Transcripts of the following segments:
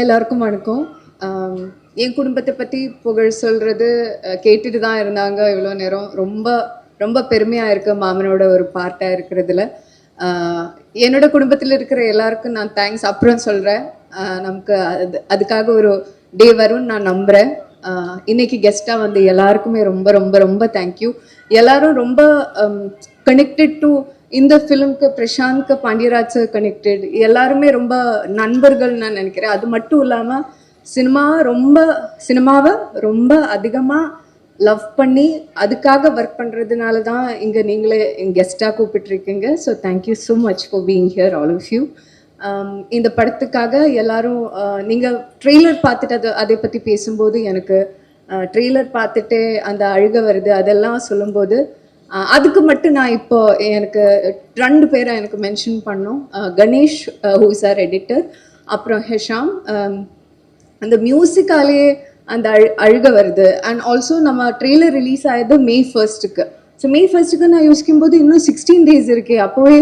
எல்லாருக்கும் வணக்கம். என் குடும்பத்தை பற்றி புகழ் சொல்கிறது கேட்டுட்டு தான் இருந்தாங்க இவ்வளோ நேரம். ரொம்ப ரொம்ப பெருமையாக இருக்கு மாமனோட ஒரு பார்ட்டாக இருக்கிறதுல. என்னோட குடும்பத்தில் இருக்கிற எல்லாருக்கும் நான் தேங்க்ஸ் அப்புறம் சொல்கிறேன். நமக்கு அதுக்காக ஒரு டே வரும்னு நான் நம்புகிறேன். இன்னைக்கு கெஸ்ட்டாக வந்து எல்லாருக்குமே ரொம்ப ரொம்ப ரொம்ப தேங்க்யூ. எல்லாரும் ரொம்ப கனெக்டட் டு இந்த ஃபிலிம்க்கு பிரசாந்த்க்கு பாண்டியராஜ் சார் கனெக்டட். எல்லாருமே ரொம்ப நண்பர்கள் நான் நினைக்கிறேன். அது மட்டும் இல்லாமல் சினிமாவை ரொம்ப அதிகமாக லவ் பண்ணி அதுக்காக ஒர்க் பண்ணுறதுனால தான் இங்கே நீங்களே கெஸ்ட்டாக கூப்பிட்டுருக்கீங்க. So thank you so much for being here all of you. இந்த படத்துக்காக எல்லாரும் நீங்கள் ட்ரெய்லர் பார்த்துட்டு அதை பற்றி பேசும்போது எனக்கு ட்ரெய்லர் பார்த்துட்டு அந்த அழுக வருது அதெல்லாம் சொல்லும்போது அதுக்கு மட்டும் நான் இப்போ எனக்கு 2 பேரை எனக்கு மென்ஷன் பண்ணோம். Ganesh who is our editor, அப்புறம் ஹெஷாம். அந்த மியூசிக்காலேயே அந்த அழுக வருது. அண்ட் ஆல்சோ நம்ம ட்ரெய்லர் ரிலீஸ் ஆகியது May 1st. So May 1st நான் யோசிக்கும்போது இன்னும் 16 days இருக்கே, அப்போவே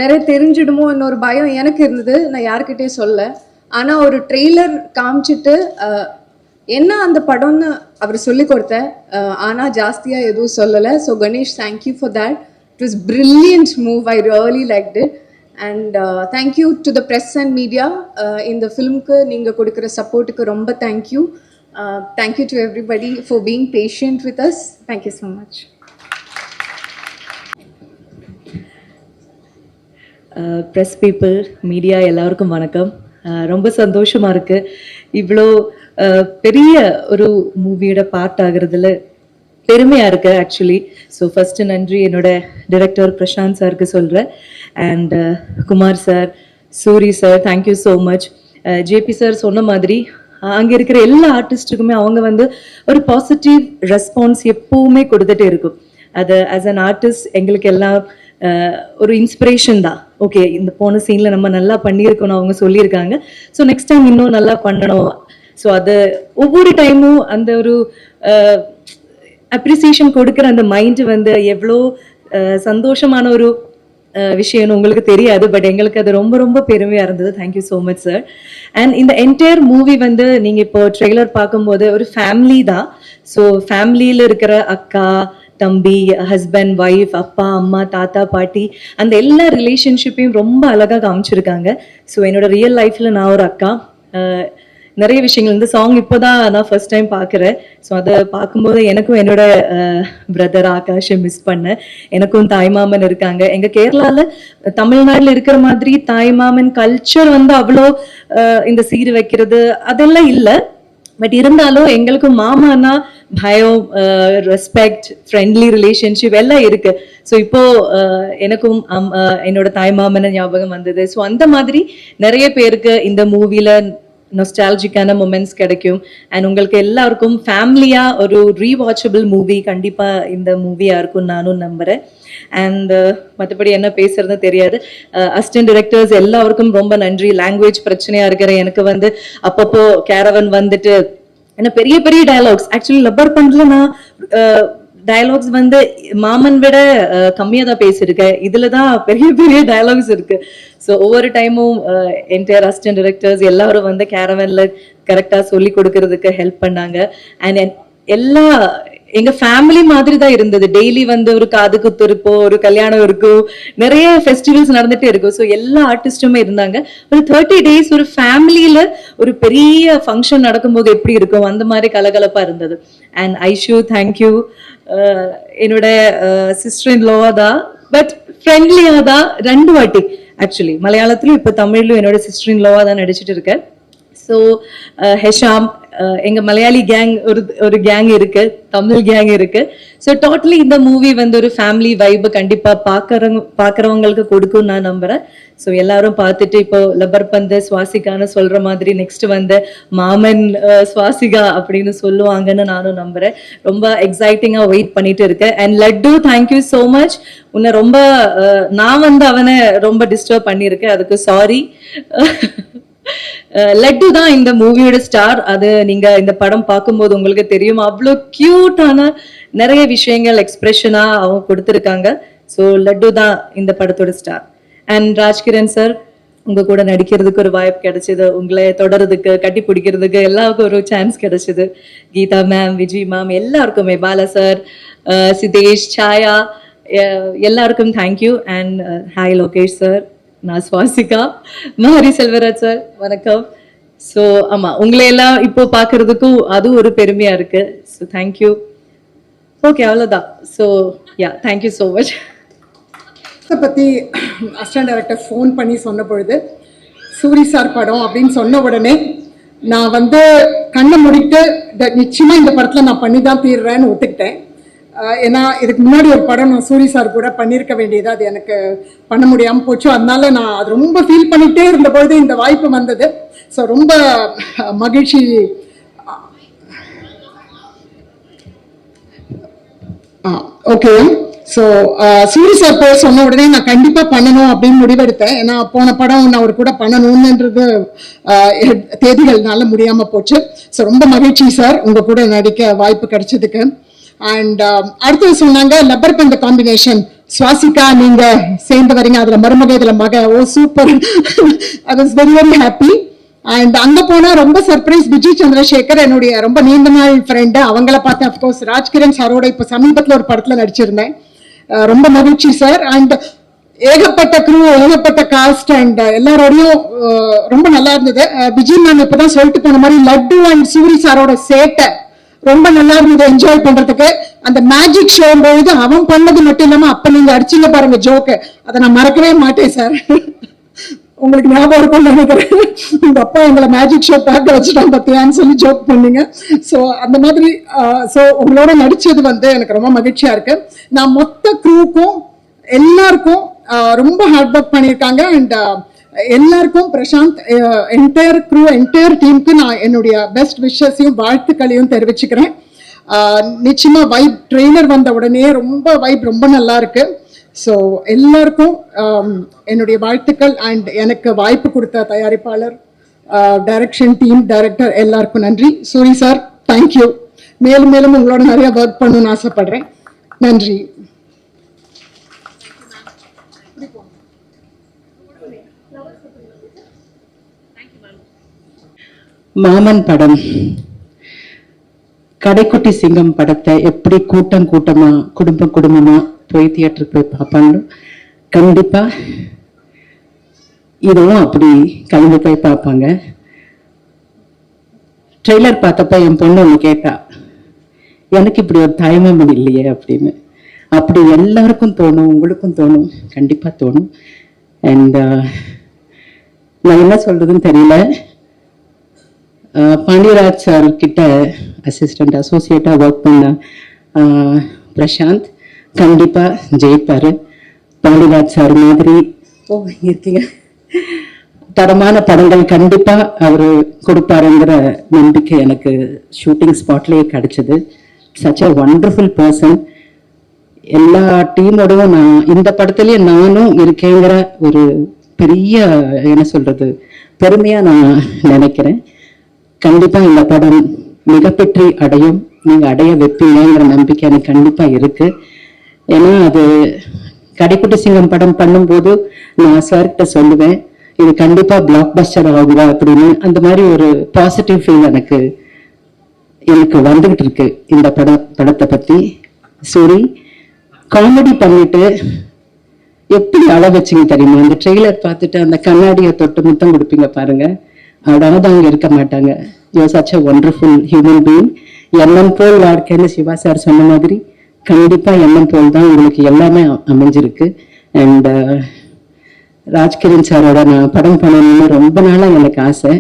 நிறைய தெரிஞ்சிடுமோ இன்னொரு பயம் எனக்கு இருந்தது. நான் யாருக்கிட்டே சொல்ல. ஆனால் ஒரு ட்ரெய்லர் காமிச்சிட்டு என்ன அந்த படம்னு அவர் சொல்லி கொடுத்தேன். ஆனால் ஜாஸ்தியாக எதுவும் சொல்லலை. So Ganesh, thank you for that. It was brilliant move. I really liked it. And thank you to the press and media. இந்த ஃபிலிம்க்கு நீங்கள் கொடுக்குற சப்போர்ட்டுக்கு ரொம்ப thank you. Thank you to everybody for being patient with us. Thank you so much. Press people, media எல்லாருக்கும் வணக்கம். ரொம்ப சந்தோஷமாக இருக்குது இவ்வளோ பெரிய ஒரு மூவியோட பார்ட் ஆகுறதுல பெருமையாக இருக்குது ஆக்சுவலி. ஸோ ஃபஸ்ட்டு நன்றி என்னோட டைரக்டர் பிரசாந்த் சாருக்கு சொல்கிறேன். And Kumar sir, Suri sir, thank you so much. JP sir சொன்ன மாதிரி அங்கே இருக்கிற எல்லா ஆர்டிஸ்ட்டுக்குமே அவங்க வந்து ஒரு பாசிட்டிவ் ரெஸ்பான்ஸ் எப்போவுமே கொடுத்துட்டே இருக்கும். அது ஆஸ் அன் ஆர்டிஸ்ட் எங்களுக்கு எல்லாம் ஒரு இன்ஸ்பிரேஷன் தான். ஓகே, இந்த போன சீனில் நம்ம நல்லா பண்ணியிருக்கணும் அவங்க சொல்லியிருக்காங்க, ஸோ நெக்ஸ்ட் டைம் இன்னும் நல்லா பண்ணணும். ஸோ அது ஒவ்வொரு டைமும் அந்த ஒரு அப்ரிசியேஷன் கொடுக்குற அந்த மைண்டு வந்து எவ்வளோ சந்தோஷமான ஒரு விஷயம்னு உங்களுக்கு தெரியாது. பட் எங்களுக்கு அது ரொம்ப ரொம்ப பெருமையாக இருந்தது. Thank you so much sir. And இந்த என்டையர் மூவி வந்து நீங்கள் இப்போ ட்ரெய்லர் பார்க்கும்போது ஒரு ஃபேமிலி தான். ஸோ ஃபேமிலியில் இருக்கிற அக்கா, தம்பி, ஹஸ்பண்ட், ஒய்ஃப், அப்பா, அம்மா, தாத்தா, பாட்டி, அந்த எல்லா ரிலேஷன்ஷிப்பையும் ரொம்ப அழகாக காமிச்சிருக்காங்க. ஸோ என்னோட ரியல் லைஃப்பில் நான் ஒரு அக்கா, நிறைய விஷயங்கள் இந்த சாங் இப்போதான் நான் ஃபர்ஸ்ட் டைம் பார்க்குறேன். ஸோ அதை பார்க்கும்போது எனக்கும் என்னோட பிரதர் ஆகாஷை மிஸ் பண்ணேன். எனக்கும் தாய்மாமன் இருக்காங்க. எங்கள் கேரளாவில் தமிழ்நாட்டில் இருக்கிற மாதிரி தாய்மாமன் கல்ச்சர் வந்து அவ்வளோ இந்த சீர் வைக்கிறது அதெல்லாம் இல்லை. பட் இருந்தாலும் எங்களுக்கு மாமானா பயம், ரெஸ்பெக்ட், ஃப்ரெண்ட்லி ரிலேஷன்ஷிப் எல்லாம் இருக்கு. ஸோ இப்போ எனக்கும் என்னோட தாய்மாமனை ஞாபகம் வந்தது. ஸோ அந்த மாதிரி நிறைய பேருக்கு இந்த மூவில நொஸ்டாலஜிக்கான மொமெண்ட்ஸ் கிடைக்கும். அண்ட் உங்களுக்கு எல்லாருக்கும் ஃபேமிலியா ஒரு ரீவாச்சபிள் மூவி கண்டிப்பா இந்த மூவியா இருக்கும் நானும் நம்புறேன். அண்ட் மற்றபடி என்ன பேசுறது தெரியாது. அசிஸ்டன்ட் டைரக்டர்ஸ் எல்லாருக்கும் ரொம்ப நன்றி. லாங்குவேஜ் பிரச்சனையா இருக்கிற எனக்கு வந்து அப்பப்போ கேரவன் வந்துட்டு என்ன பெரிய பெரிய டயலாக்ஸ், ஆக்சுவலி லப்பர் பண்ல நான் டயலாக்ஸ் வந்து மாமன் விட கம்மியாக தான் பேசியிருக்கேன். இதில் தான் பெரிய பெரிய டயலாக்ஸ் இருக்கு. ஸோ ஒவ்வொரு டைமும் என்டையர் அசிஸ்டன்ட் டைரக்டர்ஸ் எல்லாரும் வந்து கேரவனில் கரெக்டாக சொல்லி கொடுக்கறதுக்கு ஹெல்ப் பண்ணாங்க. அண்ட் எல்லா எங்கள் ஃபேமிலி மாதிரி தான் இருந்தது. டெய்லி வந்து ஒரு காது குத்து இருப்போம், ஒரு கல்யாணம் இருக்கும், நிறைய ஃபெஸ்டிவல்ஸ் நடந்துகிட்டே இருக்கும். ஸோ எல்லா ஆர்டிஸ்டுமே இருந்தாங்க. ஒரு 30 days ஒரு ஃபேமிலியில் ஒரு பெரிய ஃபங்க்ஷன் நடக்கும்போது எப்படி இருக்கும் அந்த மாதிரி கலகலப்பாக இருந்தது. And Aishu, thank you. என்னோட சிஸ்டர் இன் லோவா தான், பட் ஃப்ரெண்ட்லியாக தான் 2 வாட்டி ஆக்சுவலி மலையாளத்திலும் இப்போ தமிழ்லையும் என்னோட சிஸ்டர் இன் லோவா தான் நடிச்சிட்டு இருக்கேன். ஸோ ஹெஷாம், எங்க மலையாளி கேங் ஒரு கேங் இருக்கு, தமிழ் கேங் இருக்கு. ஸோ டோட்டலி இந்த மூவி வந்து ஒரு ஃபேமிலி வைப் கண்டிப்பா பாக்குறவங்களுக்கு கொடுக்கும் நான் நம்புறேன். ஸோ எல்லாரும் பார்த்துட்டு இப்போ லப்பர் பந்து சுவாசிகான்னு சொல்ற மாதிரி நெக்ஸ்ட் வந்து மாமன் சுவாசிகா அப்படின்னு சொல்லுவாங்கன்னு நானும் நம்புறேன். ரொம்ப எக்ஸைட்டிங்கா வெயிட் பண்ணிட்டு இருக்கேன். And laddu, thank you so much. உன்னை ரொம்ப நான் வந்து அவனை ரொம்ப டிஸ்டர்ப் பண்ணியிருக்கேன், அதுக்கு சாரி. லட்டு தான் இந்த மூவியோட ஸ்டார். அது நீங்க இந்த படம் பார்க்கும்போது உங்களுக்கு தெரியும். அவ்வளோ கியூட்டான நிறைய விஷயங்கள் எக்ஸ்பிரஷனா அவங்க கொடுத்துருக்காங்க. ஸோ லட்டு தான் இந்த படத்தோட ஸ்டார். அண்ட் ராஜ்கிரண் சார், உங்க கூட நடிக்கிறதுக்கு ஒரு வாய்ப்பு கிடைச்சது, உங்களை தொடர்றதுக்கு, கட்டி பிடிக்கிறதுக்கு எல்லாருக்கும் ஒரு சான்ஸ் கிடைச்சது. கீதா மேம், விஜய் மேம், எல்லாருக்குமே, பாலா சார், சிதேஷ், சாயா, எல்லாருக்கும் thank you. And hi Lokesh sir, நான் சுவாசிகா, மாரி செல்வராஜ் சார், வணக்கம். ஸோ ஆமா, உங்களை எல்லாம் இப்போ பார்க்கறதுக்கும் அது ஒரு பெருமையா இருக்கு. So thank you. ஓகே, அவ்வளோதான். So yeah, thank you so much. பற்றி அசிஸ்டன்ட் டைரக்டர் ஃபோன் பண்ணி சொன்ன பொழுது சூரி சார் படம் அப்படின்னு சொன்ன உடனே நான் வந்து கண்ணை முடிட்டு நிச்சயமாக இந்த படத்தில் நான் பண்ணி தான் தீர்றேன்னு ஒத்துக்கிட்டேன். ஏன்னா இதுக்கு முன்னாடி ஒரு படம் நான் சூரி சார் கூட பண்ணியிருக்க வேண்டியது, அது எனக்கு பண்ண முடியாமல் போச்சு. அதனால நான் அது ரொம்ப ஃபீல் பண்ணிகிட்டே இருந்த பொழுது இந்த வாய்ப்பு வந்தது. ஸோ ரொம்ப மகிழ்ச்சி. ஓகே, ஸோ சூரி சார் போய் சொன்ன உடனே நான் கண்டிப்பாக பண்ணணும் அப்படின்னு முடிவெடுத்தேன். ஏன்னா போன படம் நான் அவர் கூட பண்ணணும்ன்றது தேதிகள்னால முடியாமல் போச்சு. ஸோ ரொம்ப மகிழ்ச்சி சார் உங்கள் கூட நடிக்க வாய்ப்பு கிடைச்சதுக்கு. அண்ட் அடுத்தது சொன்னாங்க லப்பர் பந்த காம்பினேஷன், சுவாசிகா நீங்க சேர்ந்து வரீங்க, அதுல மருமக இதுல மக. ஓ super, I was very very happy. And அங்க போனா ரொம்ப சர்ப்ரைஸ், விஜய் சந்திரசேகர் என்னுடைய ரொம்ப நீண்ட நாள் ஃப்ரெண்டு, அவங்கள பார்த்தேன். அஃப்கோர்ஸ் ராஜ்கிரண் சாரோட இப்போ சமீபத்தில் ஒரு படத்துல நடிச்சிருந்தேன். ரொம்ப மகிழ்ச்சி சார். அண்ட் ஏகப்பட்ட க்ரூ, ஏகப்பட்ட காஸ்ட் அண்ட் எல்லாரோடையும் ரொம்ப நல்லா இருந்தது. விஜய் மேம் இப்பதான் சொல்லிட்டு போன மாதிரி லட்டு அண்ட் சூரி சாரோட சேட்டை ரொம்ப நல்லா இருந்தது என்ஜாய் பண்றதுக்கு. அந்த மேஜிக் ஷோ பொழுது அவன் பண்ணது மட்டும் இல்லாம அப்ப நீங்க அடிச்சுங்க பாருங்க ஜோக்கு, அதை நான் மறக்கவே மாட்டேன் சார். உங்களுக்கு ஞாபகம் இருக்கும்னு நினைக்கிறேன், உங்க அப்பா எங்களை மேஜிக் ஷோ பார்க்க வச்சுட்டான் பத்தியான்னு சொல்லி ஜோக் பண்ணீங்க. ஸோ அந்த மாதிரி ஸோ உங்களோட நடிச்சது வந்து எனக்கு ரொம்ப மகிழ்ச்சியா இருக்கு. நான் மொத்த க்ரூக்கும் எல்லாருக்கும் ரொம்ப ஹார்ட் ஒர்க் பண்ணியிருக்காங்க. அண்ட் எல்லாருக்கும் பிரசாந்த், என்டையர் க்ரூ, என்டையர் டீமுக்கு நான் என்னுடைய பெஸ்ட் விஷஸையும் வாழ்த்துக்களையும் தெரிவிச்சுக்கிறேன். நிச்சயமா வைப் ட்ரெய்லர் வந்த உடனே ரொம்ப வைப் ரொம்ப நல்லா இருக்கு. ஸோ எல்லாருக்கும் என்னுடைய வாழ்த்துக்கள். அண்ட் எனக்கு வாய்ப்பு கொடுத்த தயாரிப்பாளர், டைரக்ஷன் டீம், டைரக்டர் எல்லாருக்கும் நன்றி. Suri sir thank you. மேலும் மேலும் உங்களோட நிறைய ஒர்க் பண்ணணும்னு ஆசைப்படுறேன். நன்றி. மாமன் படம், கடைக்குட்டி சிங்கம் படத்தை எப்படி கூட்டம் கூட்டமா குடும்பமா போய் தியேட்டருக்கு போய் பார்ப்பாங்களோ, கண்டிப்பா இதுவும் அப்படி கலந்து போய் பார்ப்பாங்க. ட்ரெய்லர் பார்த்தப்ப என் பொண்ணு ஒன்று கேட்டா, எனக்கு இப்படி ஒரு தயமம் இல்லையே அப்படின்னு. அப்படி எல்லாருக்கும் தோணும், உங்களுக்கும் தோணும், கண்டிப்பா தோணும். அண்ட் நான் என்ன சொல்றதுன்னு தெரியல. பாண்டியராஜ் சார் கிட்ட அசிஸ்டன்ட் அசோசியேட்டா ஒர்க் பண்ண பிரசாந்த் கண்டிப்பா ஜெயிப்பாரு. பாண்டியராஜ் சார் மாதிரி இருக்கீங்க, தரமான படங்கள் கண்டிப்பா அவரு கொடுப்பாருங்கிற நம்பிக்கை எனக்கு ஷூட்டிங் ஸ்பாட்லயே கிடைச்சது. Such a wonderful person. எல்லா டீமோடவும் நான் இந்த படத்துலயே நானும் இருக்கேங்கிற ஒரு பெரிய என்ன சொல்றது பெருமையா நான் நினைக்கிறேன். கண்டிப்பா இந்த படம் மிகப்பெற்றி அடையும், நீங்க அடைய வைப்பீங்கிற நம்பிக்கை எனக்கு கண்டிப்பா இருக்கு. ஏன்னா அது கடைக்குட்டி சிங்கம் படம் பண்ணும்போது நான் சார்கிட்ட சொல்லுவேன், இது கண்டிப்பா பிளாக் பஸ்டர் ஆகுதா அப்படின்னு. அந்த மாதிரி ஒரு பாசிட்டிவ் ஃபீல் எனக்கு வந்துகிட்டு இருக்கு இந்த படத்தை பத்தி. சூரி காமெடி பண்ணிட்டு எப்படி அழ வச்சிங்க தெரியுமா? அந்த ட்ரெய்லர் பார்த்துட்டு அந்த கண்ணாடியை தொட்டு முத்தம் கொடுப்பீங்க பாருங்க, அதாவது அவங்க இருக்க மாட்டாங்க. You such a wonderful human being. எண்ணம் போல் வாழ்க்கைன்னு சிவா சார் சொன்ன மாதிரி கண்டிப்பா எண்ணம் போல் தான் உங்களுக்கு எல்லாமே அமைஞ்சிருக்கு. அண்ட் ராஜ்கிரண் சாரோட நான் படம் பண்ணணும்னு ரொம்ப நாளா எனக்கு ஆசை.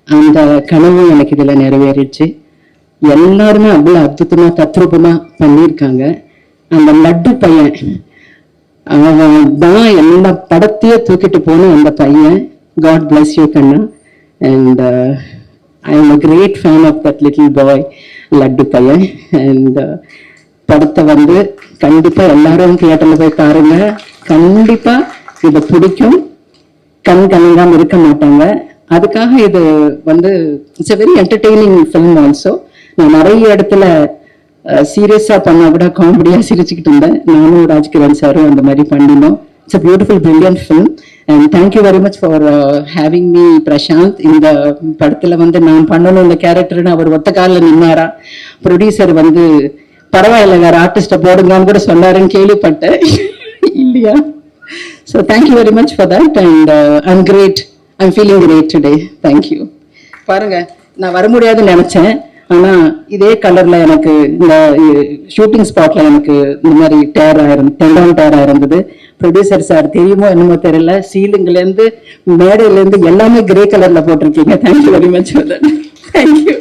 அந்த கனவு எனக்கு இதுல நிறைவேறிடுச்சு. எல்லாருமே அவ்வளவு அற்புதமா தத்ரூபமா பண்ணியிருக்காங்க. அந்த லட்டு பையன் அவன் தான் எல்லா படத்தையே தூக்கிட்டு போன அந்த பையன். God bless you Kanna. And I am a great fan of that little boy, laddu பையன். And படத்தை வந்து கண்டிப்பா எல்லாரும் தியேட்டர்ல போய் பாருங்க. கண்டிப்பா இதை பிடிக்கும், கண் கலங்காம இருக்க மாட்டாங்க. அதுக்காக இது வந்து it's a very entertaining film also. நான் நிறைய இடத்துல சீரியஸா பண்ணா கூட காமெடியா சிரிச்சுக்கிட்டு இருந்தேன். நானும் ராஜ்கிரண் சாரும் அந்த மாதிரி பண்ணினோம். It's a beautiful, brilliant film. And thank you very much for having me, Prashant. இந்த படத்துல வந்து நான் பண்ணணும் இந்த கேரக்டர்னு அவர் ஒத்த காலில் நின்னாரா. ப்ரொடியூசர் வந்து பரவாயில்ல வேற ஆர்டிஸ்ட போடுங்கன்னு கூட சொன்னாருன்னு கேள்விப்பட்டேன். இல்லையா? So thank you very much for that, and I'm great. I'm feeling great today. Thank you. பாருங்க, நான் வர முடியாதுன்னு நினைச்சேன், ஆனா இதே கலர்ல எனக்கு இந்த ஷூட்டிங் ஸ்பாட்ல எனக்கு இந்த மாதிரி டெண்டான் டேரா இருந்தது. ப்ரொடியூசர் சார் தெரியுமோ என்னமோ தெரியல, சீலிங்ல இருந்து மேடையில இருந்து எல்லாமே கிரே கலர்ல போட்டிருக்கீங்க. Thank you very much for that. Thank you.